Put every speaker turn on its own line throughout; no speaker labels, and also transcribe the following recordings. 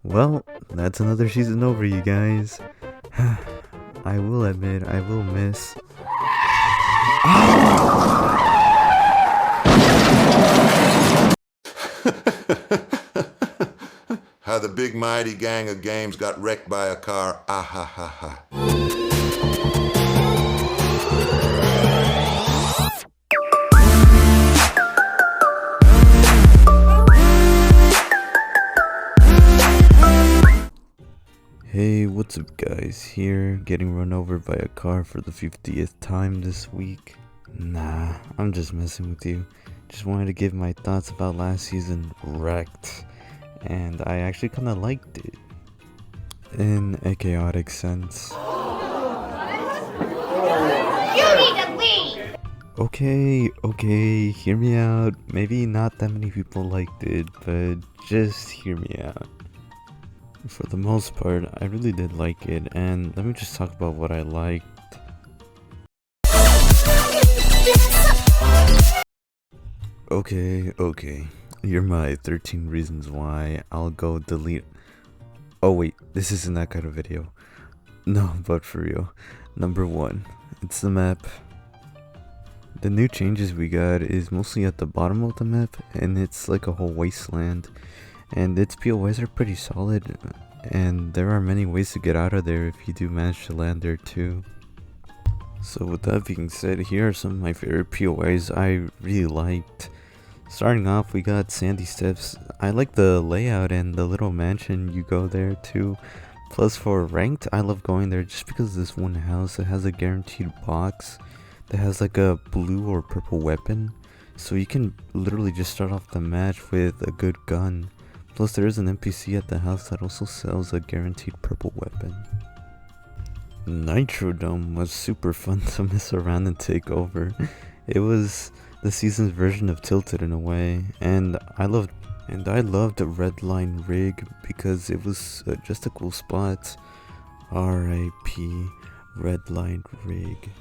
Well, that's another season over, you guys. I will admit, I will miss.
How the big mighty gang of games got wrecked by a car. Ah ha ha ha.
Hey, what's up guys? Here, getting run over by a car for the 50th time this week. Nah, I'm just messing with you. Just wanted to give my thoughts about last season, Wrecked. And I actually kinda liked it. In a chaotic sense.
You need to leave!
Okay, hear me out. Maybe not that many people liked it, but just hear me out. For the most part, I really did like it, and let me just talk about what I liked. Okay. You're my 13 reasons why. I'll go delete. Oh wait, this isn't that kind of video. No, but for real. Number 1, it's the map. The new changes we got is mostly at the bottom of the map, and it's like a whole wasteland. And its POIs are pretty solid, and there are many ways to get out of there if you do manage to land there too. So with that being said, here are some of my favorite POIs I really liked. Starting off, we got Sandy Steps. I like the layout and the little mansion you go there too. Plus for ranked, I love going there just because this one house that has a guaranteed box that has like a blue or purple weapon. So you can literally just start off the match with a good gun. Plus there is an NPC at the house that also sells a guaranteed purple weapon. Nitro Dome was super fun to mess around and take over. It was the season's version of Tilted in a way, and I loved Red Line Rig because it was just a cool spot. R.I.P. Red Line Rig.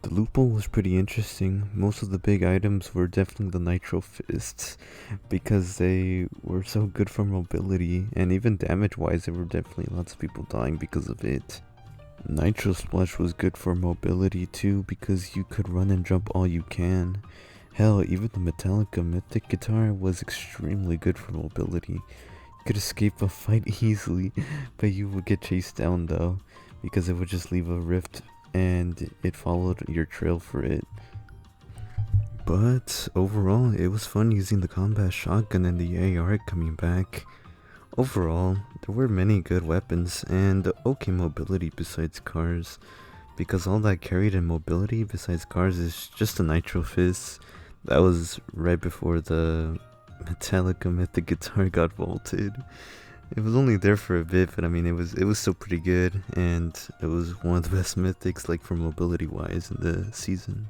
The loophole was pretty interesting. Most of the big items were definitely the Nitro Fists because they were so good for mobility, and even damage wise there were definitely lots of people dying because of it. Nitro Splash was good for mobility too because you could run and jump all you can. Hell, even the Metallica Mythic guitar was extremely good for mobility. You could escape a fight easily, but you would get chased down though because it would just leave a rift and it followed your trail for it. But overall, it was fun using the combat shotgun and the AR coming back. Overall, there were many good weapons and okay mobility besides cars, because all that carried in mobility besides cars is just a Nitro Fist. That was right before the Metallica Mythic guitar got vaulted. It was only there for a bit, but I mean, it was still pretty good, and it was one of the best mythics, like for mobility wise, in the season.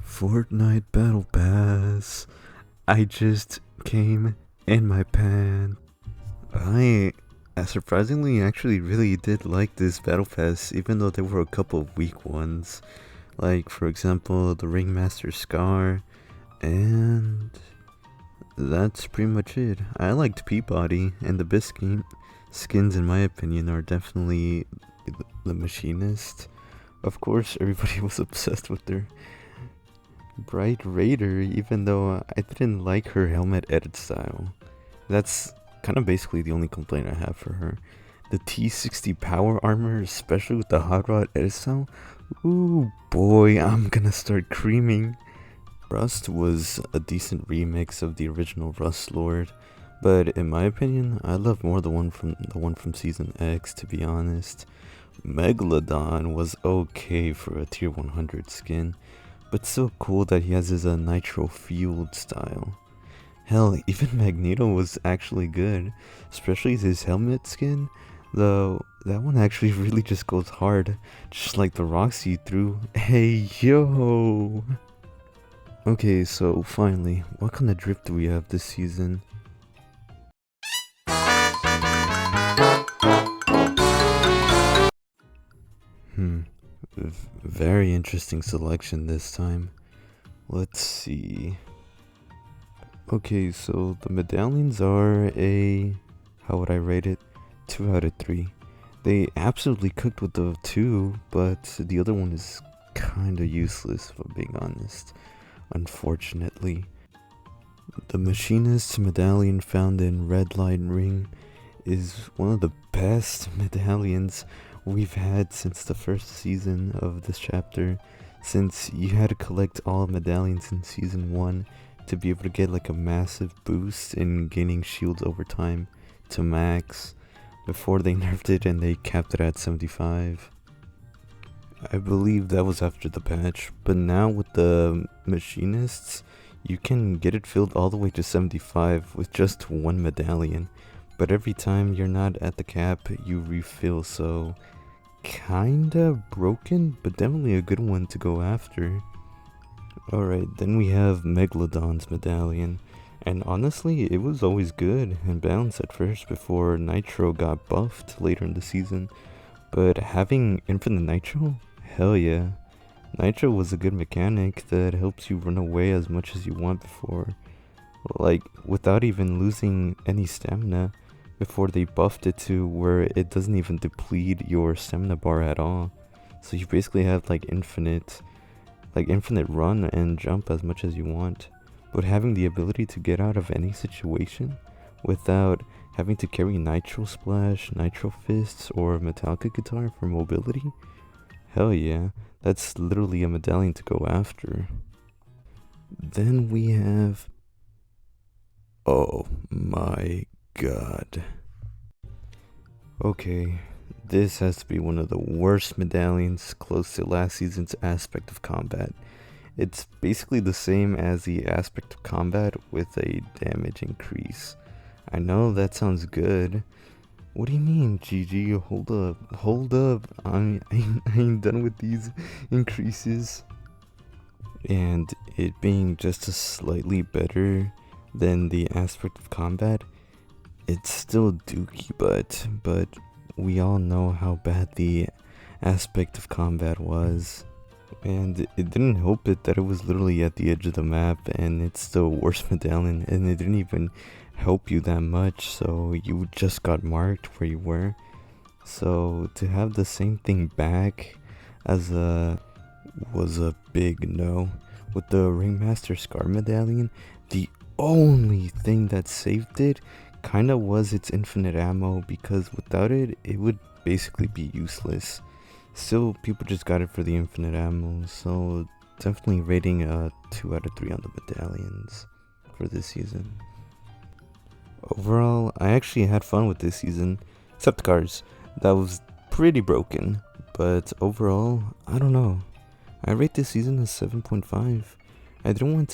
Fortnite Battle Pass. I just came in my pants. I surprisingly actually really did like this Battle Pass, even though there were a couple of weak ones. Like, for example, the Ringmaster Scar, and that's pretty much it. I liked Peabody, and the Biscuit skins, in my opinion, are definitely the Machinist. Of course, everybody was obsessed with their Bright Raider, even though I didn't like her helmet edit style. That's kind of basically the only complaint I have for her. The T60 power armor, especially with the Hot Rod edit style, ooh boy, I'm gonna start creaming. Rust was a decent remix of the original Rust Lord, but in my opinion, I love more the one from Season X, to be honest. Megalodon was okay for a tier 100 skin, but so cool that he has his nitro fueled style. Hell, even Magneto was actually good, especially his helmet skin. Though that one actually really just goes hard, just like the rocks he threw. Hey yo! Okay, so finally, what kind of drift do we have this season? Very interesting selection this time. Let's see. Okay, so the medallions are a, how would I rate it? 2 out of 3. They absolutely cooked with the 2, but the other one is kinda useless if I'm being honest, unfortunately. The machinist medallion found in Red Light Ring is one of the best medallions we've had since the first season of this chapter, since you had to collect all medallions in season 1 to be able to get like a massive boost in gaining shields over time to max before they nerfed it and they capped it at 75. I believe that was after the patch, but now with the machinists, you can get it filled all the way to 75 with just one medallion, but every time you're not at the cap, you refill, so kinda broken, but definitely a good one to go after. Alright, then we have Megalodon's medallion, and honestly, it was always good and balanced at first before Nitro got buffed later in the season, but having infinite Nitro? Hell yeah. Nitro was a good mechanic that helps you run away as much as you want before, like, without even losing any stamina, before they buffed it to where it doesn't even deplete your stamina bar at all. So you basically have like infinite run and jump as much as you want, but having the ability to get out of any situation without having to carry Nitro Splash, Nitro Fists, or Metallica Guitar for mobility? Hell yeah, that's literally a medallion to go after. Then we have... oh my god. Okay, this has to be one of the worst medallions close to last season's aspect of combat. It's basically the same as the aspect of combat with a damage increase. I know that sounds good. What do you mean, GG? Hold up. I ain't done with these increases. And it being just a slightly better than the aspect of combat, it's still dookie, but we all know how bad the aspect of combat was. And it didn't help it that it was literally at the edge of the map, and it's the worst medallion, and it didn't even help you that much, so you just got marked where you were. So to have the same thing back as was a big no. With the Ringmaster Scar medallion, the only thing that saved it kinda was its infinite ammo, because without it, it would basically be useless. Still, people just got it for the infinite ammo, so definitely rating a 2 out of 3 on the medallions for this season. Overall, I actually had fun with this season, except the cars. That was pretty broken, but overall, I don't know. I rate this season a 7.5. I didn't want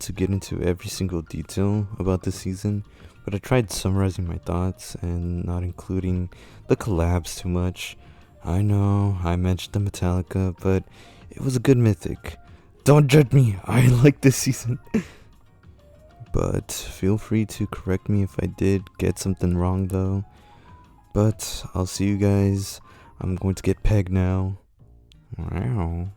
to get into every single detail about this season, but I tried summarizing my thoughts and not including the collabs too much. I know, I mentioned the Metallica, but it was a good mythic. Don't judge me, I like this season. But feel free to correct me if I did get something wrong though. But I'll see you guys. I'm going to get pegged now. Wow.